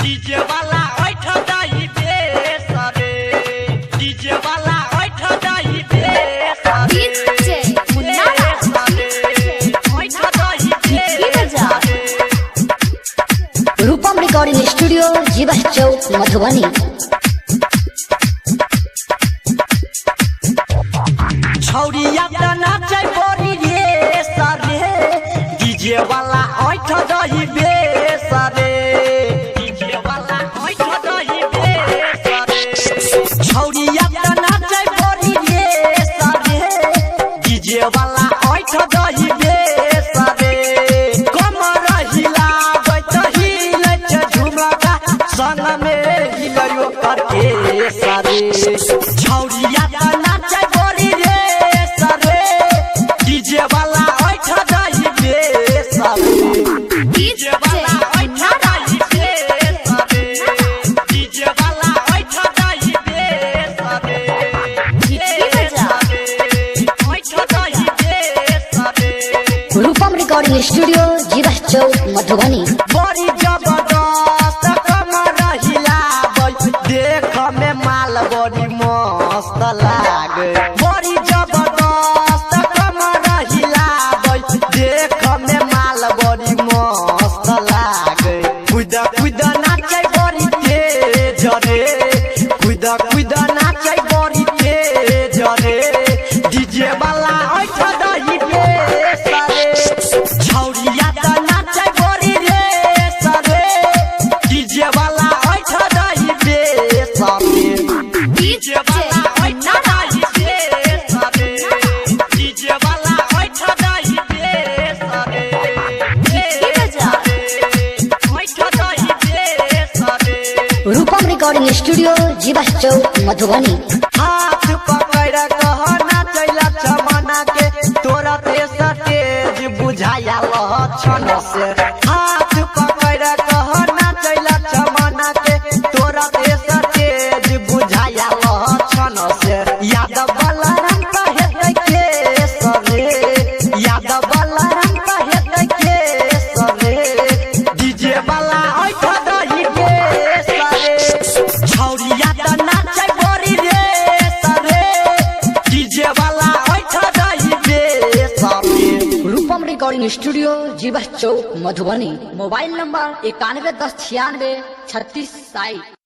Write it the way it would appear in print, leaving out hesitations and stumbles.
DJ वाला ओठ दाई बेस रे डीजे वाला ओठ दाई बेस रे डीजे मुन्नारा ओठ दाई बेस रे रूपम रिकॉर्डिंग स्टूडियो जीवा चौक मधुबनी। छौरिया त नाचे बोरी रे सरे डीजे वाला ओठ दही बेस रे डीजे वाला ओठ दही बेस रे छौरिया त नाचे बोरी रे सरे डीजे वाला ओठ दही बेस रे कमर हिलाबै त हिले छ झुमका संग में हिलयो करके सरे छौरिया त नाचे बोरी रे डीजे वाला ओठ दही बेस रे डीजे वाला ओठ दही बेस रे डीजे वाला ओठ दही बेस रे ओठ दही बेस रे रूपम रिकॉर्डिंग स्टूडियो जीवा चौक मधुबनी। बड़ी जबरदस्त कमर हिलाबै देख में माल बड़ी मस्त लागे बड़ी जबरदस्त कमर हिलाबै देख में माल बड़ी मस्त लागे कुद कुद नाचे बड़ी तेज रे कुद कुद नाचे बड़ी तेज रे डीजे वाला ओठ दही बेस रे छौरिया त नाचे बड़ी रे सरे डीजे वाला ओठ दही बेस रे डीजे वाला ओठ दही बेस रे डीजे वाला ओठ दही बेस रे ओठ दही बेस रे रूपम रिकॉर्डिंग स्टूडियो जीवा चौक मधुबनी। हाथ पकड़ कह नाचैला चमना के तोरा तेज बुझाया लक्षण से हाथ पकड़ कह नाचैला चमना के तोरा तेज बुझाया लक्षण से यादव बलराम कहे के सरे यादव बलराम कहे के सरे डीजे वाला ओठ दही बेस रे छौरिया त नाचे बड़ी रे सरे डीजे वाला ओठ दही बेस रे रूपम रिकॉर्डिंग स्टूडियो जीवा चौक मधुबनी। Mobile number 91109636।